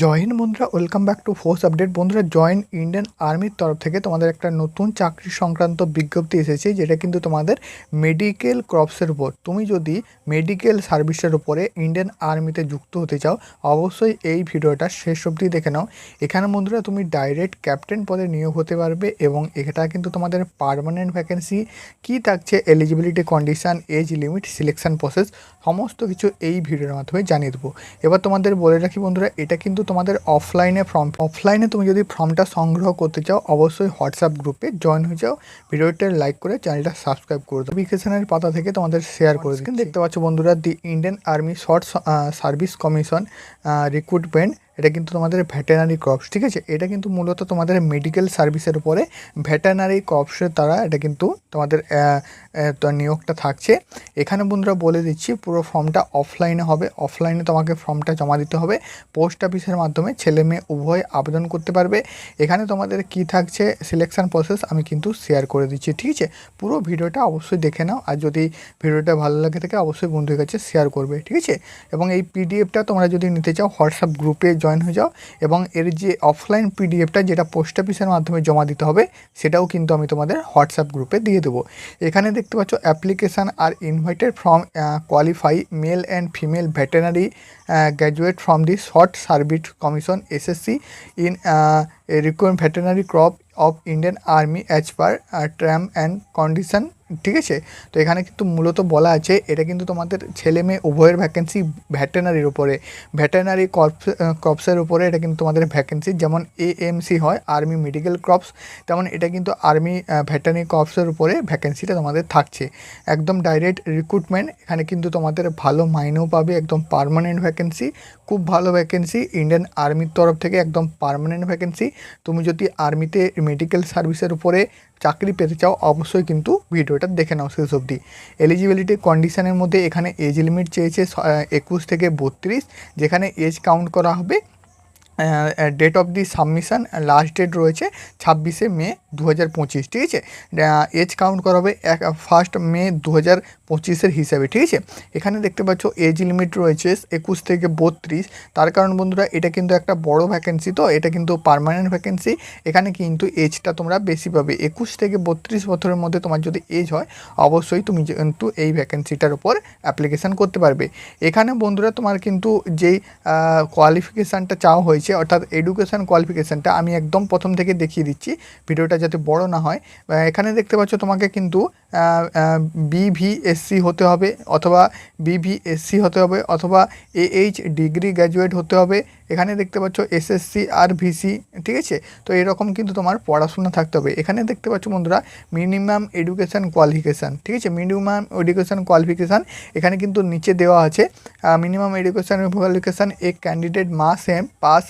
জয় হিন্দ বন্ধুরা, welcome back to force update. বন্ধুরা, join Indian আর্মির তরফ থেকে তোমাদের একটা নতুন চাকরি সংক্রান্ত বিজ্ঞপ্তি এসেছে, যেটা কিন্তু তোমাদের মেডিকেল ক্রপসের উপর। তুমি যদি মেডিকেল সার্ভিসের উপরে ইন্ডিয়ান আর্মিতে যুক্ত হতে চাও, অবশ্যই এই ভিডিওটা শেষ অবধি দেখে নাও। এখানে বন্ধুরা তুমি ডাইরেক্ট ক্যাপ্টেন পদে নিয়োগ হতে পারবে এবং এটা কিন্তু তোমাদের পার্মানেন্ট ভ্যাকেন্সি। কী থাকছে, eligibility condition, age limit, selection process, সমস্ত কিছু এই ভিডিওর মাধ্যমে জানিয়ে দেবো। এবার তোমাদের বলে রাখি বন্ধুরা, এটা কিন্তু তোমাদের অফলাইনে তুমি যদি ফর্মটা সংগ্রহ করতে চাও, অবশ্যই হোয়াটসঅ্যাপ গ্রুপে জয়েন হয়ে যাও। ভিডিওটা লাইক করে চ্যানেলটা সাবস্ক্রাইব করে দাও। নোটিফিকেশনের পাতা থেকে তোমাদের শেয়ার করে দিন। দেখতে পাচ্ছ বন্ধুরা, the Indian army short service commission recruitment. এটা কিন্তু তোমাদের ভেটেরিনারি ক্রপস, ঠিক আছে। এটা কিন্তু মূলত তোমাদের মেডিকেল সার্ভিসের উপরে ভেটেরিনারি ক্রপসের দ্বারা এটা কিন্তু তোমাদের নিয়োগটা থাকছে। এখানে বন্ধুরা বলে দিচ্ছি, পুরো ফর্মটা অফলাইনে হবে। অফলাইনে তোমাকে ফর্মটা জমা দিতে হবে। পোস্ট অফিসের মাধ্যমে ছেলে মেয়ে উভয় আবেদন করতে পারবে। এখানে তোমাদের কি থাকছে, সিলেকশন প্রসেস আমি কিন্তু শেয়ার করে দিচ্ছি, ঠিক আছে। পুরো ভিডিওটা অবশ্যই দেখে নাও, আর যদি ভিডিওটা ভালো লাগে থাকে অবশ্যই বন্ধুদের কাছে শেয়ার করবে, ঠিক আছে। এবং এই পিডিএফটা তোমরা যদি নিতে চাও, হোয়াটসঅ্যাপ গ্রুপে জয়েন হয়ে যাও। এবং এর যে অফলাইন পিডিএফটা, যেটা পোস্ট অফিসের মাধ্যমে জমা দিতে হবে, সেটাও কিন্তু আমি তোমাদের হোয়াটসঅ্যাপ গ্রুপে দিয়ে দেবো। এখানে দেখতে পাচ্ছ, application are invited from qualify male and female veterinary graduate from the short service commission SSC in recruitment veterinary corps of Indian army as per term and condition, ঠিক আছে। তো এখানে কিন্তু মূলত বলা আছে, এটা কিন্তু তোমাদের ছেলে মেয়ে উভয়ের ভ্যাকেন্সি ভেটেরিনারির উপরে, ভেটেরিনারি ক্রপসের উপরে এটা কিন্তু তোমাদের ভ্যাকেন্সি। যেমন এএমসি হয় আর্মি মেডিকেল ক্রপস, তেমন এটা কিন্তু আর্মি ভেটেরিনারি ক্রপসের উপরে ভ্যাকেন্সিটা তোমাদের থাকছে। একদম ডাইরেক্ট রিক্রুটমেন্ট। এখানে কিন্তু তোমাদের ভালো মাইনেও পাবে, একদম পার্মানেন্ট ভ্যাকেন্সি, খুব ভালো ভ্যাকেন্সি। ইন্ডিয়ান আর্মির তরফ থেকে একদম পার্মানেন্ট ভ্যাকেন্সি। তুমি যদি আর্মিতে মেডিকেল সার্ভিসের উপরে চাকরি পেতে চাও, অবশ্যই কিন্তু ভিডিওটা দেখে নাও শেষ অবধি। এলিজিবিলিটি কন্ডিশনের মধ্যে এখানে এজ লিমিট চেয়েছে 21 থেকে 32, যেখানে এজ কাউন্ট করা হবে। Date of the submission last date রয়েছে 26শে মে 2025, ঠিক আছে। এজ কাউন্ট করা হবে 1 মে 2025 হিসাবে, ঠিক আছে। এখানে দেখতে পাচ্ছ এজ লিমিট রয়েছে 21 থেকে 32। তার কারণ বন্ধুরা, এটা কিন্তু একটা বড় ভ্যাকেন্সি, তো এটা কিন্তু পার্মানেন্ট ভ্যাকেন্সি। এখানে কিন্তু এজটা তোমরা বেশি পাবে। 21 থেকে 32 বছরের মধ্যে তোমার যদি এজ হয়, অবশ্যই তুমি কিন্তু এই ভ্যাকেন্সিটার উপর অ্যাপ্লিকেশান করতে পারবে। এখানে বন্ধুরা তোমার কিন্তু যেই কোয়ালিফিকেশানটা চাওয়া হয়েছে, অর্থাৎ এডুকেশান কোয়ালিফিকেশানটা আমি একদম প্রথম থেকে দেখিয়ে দিচ্ছি, ভিডিওটা যাতে বড় না হয়। এখানে দেখতে পাচ্ছ তোমাকে কিন্তু বিভিএসসি হতে হবে, অথবা বিভিএসসি হতে হবে, অথবা এএইচ ডিগ্রি গ্র্যাজুয়েট হতে হবে। এখানে দেখতে পাচ্ছ এসএসসি আর ভিসি, ঠিক আছে। তো এরকম কিন্তু তোমার পড়াশোনা থাকতে হবে। এখানে দেখতে পাচ্ছ বন্ধুরা, মিনিমাম এডুকেশান কোয়ালিফিকেশান, ঠিক আছে। মিনিমাম এডুকেশান কোয়ালিফিকেশান এখানে কিন্তু নিচে দেওয়া আছে। Minimum education qualification a candidate must am pass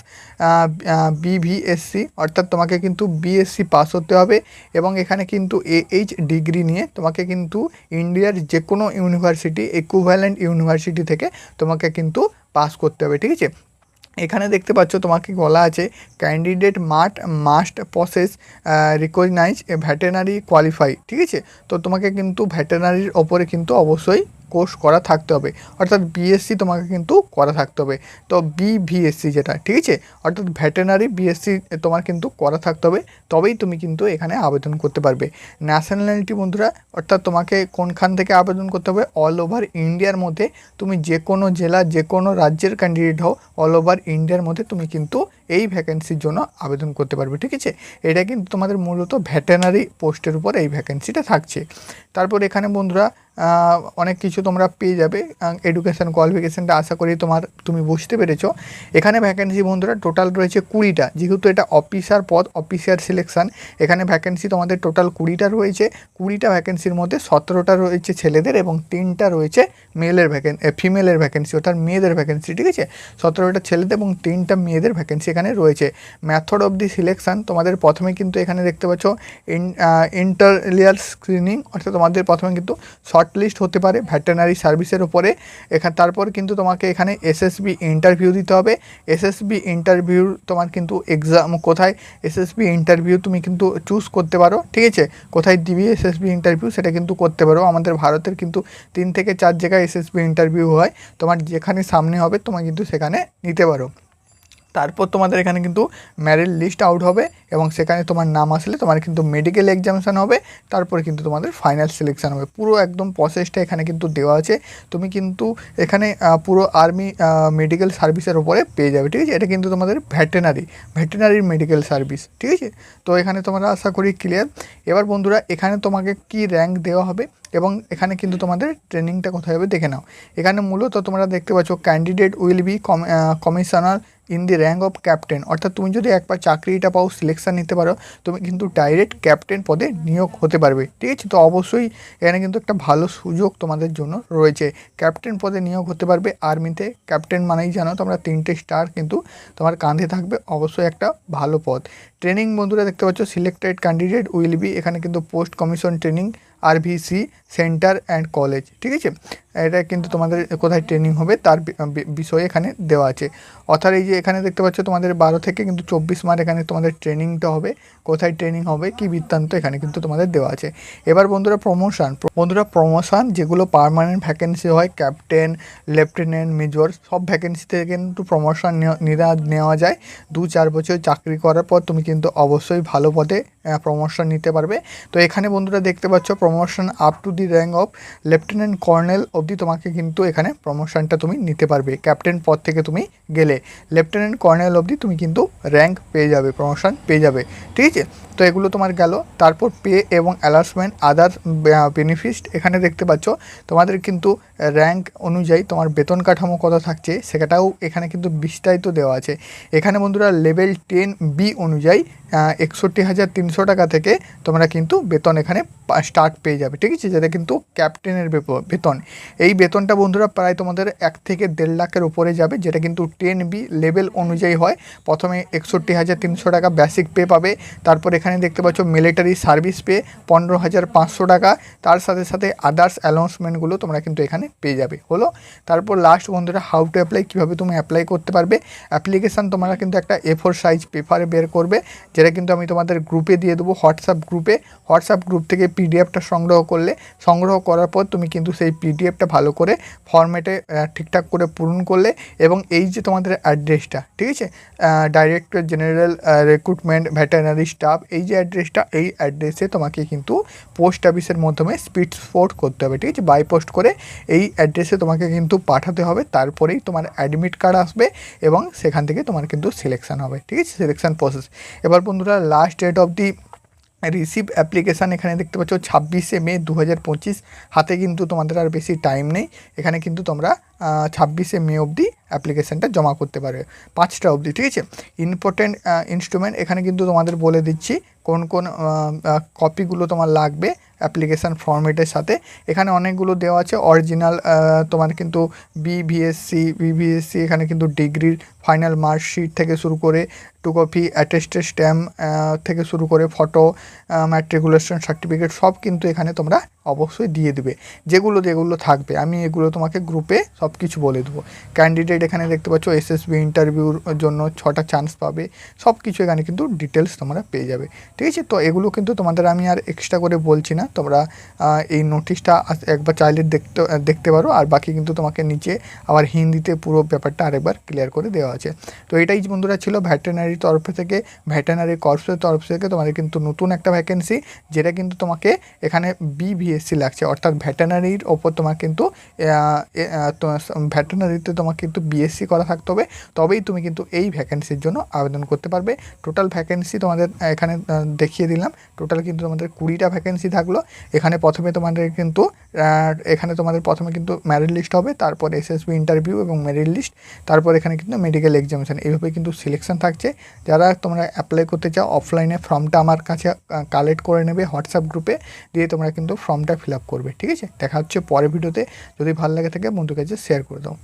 BVSc, অর্থাৎ তোমাকে কিন্তু বিএসসি পাস হতে হবে। এবং এখানে কিন্তু এএইচ ডিগ্রি নিয়ে তোমাকে কিন্তু ইন্ডিয়ার যে কোনো ইউনিভার্সিটি, ইকুইভ্যালেন্ট ইউনিভার্সিটি থেকে তোমাকে কিন্তু পাস করতে হবে, ঠিক আছে। এখানে দেখতে পাচ্ছ তোমাকে বলা আছে, ক্যান্ডিডেট মাস্ট প্রসেস রিকগনাইজ এ ভেটেরিনারি কোয়ালিফাই, ঠিক আছে। তো তোমাকে কিন্তু ভেটেরিনারির ওপরে কিন্তু অবশ্যই কোর্স করা থাকতে হবে, অর্থাৎ বিএসসি তোমাকে কিন্তু করা থাকতে হবে। তো বিভিএসসি যেটা, ঠিক আছে, অর্থাৎ ভেটেরিনারি বিএসসি তোমার কিন্তু করা থাকতে হবে, তবেই তুমি কিন্তু এখানে আবেদন করতে পারবে। ন্যাশনালিটি বন্ধুরা, অর্থাৎ তোমাকে কোনখান থেকে আবেদন করতে হবে, অল ওভার ইন্ডিয়ার মধ্যে তুমি যে কোনো জেলা, যে কোনো রাজ্যের ক্যান্ডিডেট হও, অল ওভার ইন্ডিয়ার মধ্যে তুমি কিন্তু এই ভ্যাকেন্সির জন্য আবেদন করতে পারবে, ঠিক আছে। এটা কিন্তু তোমাদের মূলত ভেটেরিনারি পোস্টের উপর এই ভ্যাকেন্সিটা থাকছে। তারপর এখানে বন্ধুরা অনেক কিছু তোমরা পেয়ে যাবে। এডুকেশান কোয়ালিফিকেশানটা আশা করি তুমি বুঝতে পেরেছো। এখানে ভ্যাকেন্সি বন্ধুরা টোটাল রয়েছে 20টা, যেহেতু এটা অফিসার পদ, অফিসার সিলেকশান। এখানে ভ্যাকেন্সি তোমাদের টোটাল 20টা রয়েছে। 20টা ভ্যাকেন্সির মধ্যে 17টা রয়েছে ছেলেদের এবং 3টা রয়েছে ফিমেলের ভ্যাকেন্সি, অর্থাৎ মেয়েদের ভ্যাকেন্সি, ঠিক আছে। 17টা ছেলেদের এবং 3টা মেয়েদের ভ্যাকেন্সি এখানে রয়েছে। মেথড অফ দি সিলেকশান তোমাদের প্রথমে কিন্তু এখানে দেখতে পাচ্ছ ইন্টারলিয়ার স্ক্রিনিং, অর্থাৎ তোমাদের প্রথমে কিন্তু শর্ট লিস্ট হতে পারে ভেটেরিনারি সার্ভিসের উপরে। তারপর কিন্তু তোমাকে এখানে এসএসবি ইন্টারভিউ দিতে হবে। এসএসবি ইন্টারভিউ তোমার কিন্তু এক্সাম, কোথায় এসএসবি ইন্টারভিউ তুমি কিন্তু চুজ করতে পারো, ঠিক আছে। কোথায় দিবি এসএসবি ইন্টারভিউ সেটা কিন্তু করতে পারো। আমাদের ভারতের কিন্তু 3 থেকে 4 জায়গায় এসএসবি ইন্টারভিউ হয়, তোমার যেখানে সামনে হবে তোমার কিন্তু সেখানে নিতে পারো। তারপর তোমাদের এখানে কিন্তু মেরিট লিস্ট আউট হবে এবং সেখানে তোমার নাম আসলে তোমার কিন্তু মেডিকেল এক্সামিনেশান হবে, তারপরে কিন্তু তোমাদের ফাইনাল সিলেকশান হবে। পুরো একদম প্রসেসটা এখানে কিন্তু দেওয়া আছে, তুমি কিন্তু এখানে পুরো আর্মি মেডিকেল সার্ভিসের ওপরে পেয়ে যাবে, ঠিক আছে। এটা কিন্তু তোমাদের ভেটেনারির মেডিকেল সার্ভিস, ঠিক আছে। তো এখানে তোমরা আশা করি ক্লিয়ার। এবার বন্ধুরা এখানে তোমাকে কি র্যাঙ্ক দেওয়া হবে এবং এখানে কিন্তু তোমাদের ট্রেনিংটা কোথায় হবে দেখে নাও। এখানে মূলত তোমরা দেখতে পাচ্ছ candidate will be commissioner in the rank of captain, অর্থাৎ তুমি যদি একবার চাকরিটা পাও, সিলেকশান নিতে পারো, তুমি কিন্তু ডাইরেক্ট ক্যাপ্টেন পদে নিয়োগ হতে পারবে, ঠিক আছে। তো অবশ্যই এখানে কিন্তু একটা ভালো সুযোগ তোমাদের জন্য রয়েছে, ক্যাপ্টেন পদে নিয়োগ হতে পারবে আর্মিতে। ক্যাপ্টেন মানেই জানো তোমরা 3টে স্টার কিন্তু তোমার কাঁধে থাকবে, অবশ্যই একটা ভালো পদ। ট্রেনিং বন্ধুরা দেখতে পাচ্ছ সিলেক্টেড ক্যান্ডিডেট উইল বি, এখানে কিন্তু post commission training RVC centre and college, ঠিক আছে। এটা কিন্তু তোমাদের কোথায় ট্রেনিং হবে তার বিষয়ে এখানে দেওয়া আছে। অর্থাৎ এই যে এখানে দেখতে পাচ্ছ তোমাদের 12 থেকে কিন্তু 24 মাস এখানে তোমাদের ট্রেনিংটা হবে, কোথায় ট্রেনিং হবে কি বৃত্তান্ত এখানে কিন্তু তোমাদের দেওয়া আছে। এবার বন্ধুরা প্রমোশন যেগুলো পার্মানেন্ট ভ্যাকেন্সি হয়, ক্যাপ্টেন, লেফটেন্যান্ট, মেজর সব ভ্যাকেন্সিতে কিন্তু প্রমোশন নেওয়া যায়। 2-4 বছর চাকরি করার পর তুমি কিন্তু অবশ্যই ভালো পদে প্রমোশন নিতে পারবে। তো এখানে বন্ধুরা দেখতে পাচ্ছ promotion up to the rank of lieutenant colonel অবধি তোমাকে কিন্তু এখানে প্রমোশনটা তুমি নিতে পারবে। ক্যাপ্টেন পদ থেকে তুমি গেলে লেফটেন্যান্ট কর্নেল অবধি তুমি কিন্তু র্যাঙ্ক পেয়ে যাবে, প্রমোশন পেয়ে যাবে, ঠিক আছে। তো এগুলো তোমার গেল। তারপর পে এবং অ্যালাউন্সমেন্ট আদার বেনিফিট, এখানে দেখতে পাচ্ছ তোমাদের কিন্তু র্যাঙ্ক অনুযায়ী তোমার বেতন কাঠামো কত থাকছে সেটাও এখানে কিন্তু বিস্তারিত দেওয়া আছে। এখানে বন্ধুরা লেভেল 10B অনুযায়ী 61,300 টাকা থেকে তোমরা কিন্তু বেতন এখানে স্টার্ট পেয়ে যাবে, ঠিক আছে। যেটা কিন্তু ক্যাপ্টেনের বেতন, এই বেতনটা বন্ধুরা প্রায় তোমাদের 1 থেকে 1.5 লাখের উপরে যাবে, যেটা কিন্তু 10B লেভেল অনুযায়ী হয়। প্রথমে 61,300 টাকা বেসিক পে পাবে, তারপর এখানে দেখতে পাচ্ছ মিলিটারি সার্ভিস পে 15,500 টাকা, তার সাথে সাথে আদার্স অ্যানাউন্সমেন্টগুলো তোমরা কিন্তু এখানে পেয়ে যাবে, হলো। তারপর লাস্ট বন্ধুরা হাউ টু অ্যাপ্লাই, কীভাবে তুমি অ্যাপ্লাই করতে পারবে। অ্যাপ্লিকেশান তোমরা কিন্তু একটা A4 সাইজ পেপারে বের করবে, যেটা কিন্তু আমি তোমাদের গ্রুপে দিয়ে দেবো, হোয়াটসঅ্যাপ গ্রুপ থেকে পিডিএফটা সংগ্রহ করার পর তুমি কিন্তু সেই পিডিএফটা ভালো করে ফরম্যাটে ঠিকঠাক করে পূরণ করলে এবং এই যে তোমাদের অ্যাড্রেসটা, ঠিক আছে, director general recruitment veterinary staff, এই যে অ্যাড্রেসটা, এই অ্যাড্রেসে তোমাকে কিন্তু পোস্ট অফিসের মাধ্যমে স্পিড পোস্ট করতে হবে, ঠিক আছে। বাই পোস্ট করে এই অ্যাড্রেসে তোমাকে কিন্তু পাঠাতে হবে, তারপরেই তোমার অ্যাডমিট কার্ড আসবে এবং সেখান থেকে তোমার কিন্তু সিলেকশান হবে, ঠিক আছে, সিলেকশান প্রসেস। এবার বন্ধুরা last date of the receive application এখানে দেখতে পাচ্ছ 26শে মে 2025, হাতে কিন্তু তোমাদের আর বেশি টাইম নেই। এখানে কিন্তু তোমরা 26শে মে অবধি অ্যাপ্লিকেশানটা জমা করতে পারবে, 5টা অবধি, ঠিক আছে। ইম্পর্টেন্ট ইনস্ট্রুমেন্ট এখানে কিন্তু তোমাদের বলে দিচ্ছি কোন কোন কপিগুলো তোমার লাগবে অ্যাপ্লিকেশান ফর্মেটের সাথে। এখানে অনেকগুলো দেওয়া আছে অরিজিনাল, তোমার কিন্তু বিভিএসসি এখানে কিন্তু ডিগ্রির ফাইনাল মার্কশিট থেকে শুরু করে 2 কপি অ্যাটেস্টেড স্ট্যাম্প থেকে শুরু করে ফটো, ম্যাট্রিকুলেশন সার্টিফিকেট সব কিন্তু এখানে তোমরা অবশ্যই দিয়ে দেবে, যেগুলো থাকবে আমি এগুলো তোমাকে গ্রুপে সব কিছু বলে দেবো। ক্যান্ডিডেট এখানে দেখতে পাচ্ছ SSB ইন্টারভিউর জন্য 6টা চান্স পাবে, সব কিছু এখানে কিন্তু ডিটেলস তোমরা পেয়ে যাবে, ঠিক আছে। তো এগুলো কিন্তু তোমাদের আমি আর এক্সট্রা করে বলছি না, তোমরা এই নোটিশটা একবার চাইলে দেখতে পারো, আর বাকি কিন্তু তোমাকে নিচে আবার হিন্দিতে পুরো ব্যাপারটা আরেকবার ক্লিয়ার করে দেওয়া আছে। তো এটাই বন্ধুরা ছিল ভেটেরিনারি ভেটেরিনারি কর্পসের তরফ থেকে তোমাদের কিন্তু নতুন একটা ভ্যাকেন্সি, যেটা কিন্তু তোমাকে এখানে BVSC লাগছে, অর্থাৎ ভেটেরিনারির ওপর তোমার কিন্তু ভেটেরিনারিতে তোমাকে কিন্তু BSc করা থাকতে হবে, তবেই তুমি কিন্তু এই ভ্যাকেন্সির জন্য আবেদন করতে পারবে। টোটাল ভ্যাকেন্সি তোমাদের এখানে দেখিয়ে দিলাম, টোটাল কিন্তু তোমাদের 20টা ভ্যাকেন্সি থাকলো। এখানে প্রথমে তোমাদের কিন্তু মেরিট লিস্ট হবে, তারপর SSB ইন্টারভিউ এবং মেরিট লিস্ট, তারপর এখানে কিন্তু মেডিকেল এক্সামিনেশান, এইভাবে কিন্তু সিলেকশন থাকছে। যারা তোমরা অ্যাপ্লাই করতে চাও অফলাইনে ফর্মটা আমার কাছে কালেক্ট করে নেবে হোয়াটসঅ্যাপ গ্রুপে, দিয়ে তোমরা কিন্তু ফর্মটা ফিল আপ করবে, ঠিক আছে। দেখা হচ্ছে পরের ভিডিওতে, যদি ভালো লাগে থাকে বন্ধুর কাছে শেয়ার করে দাও।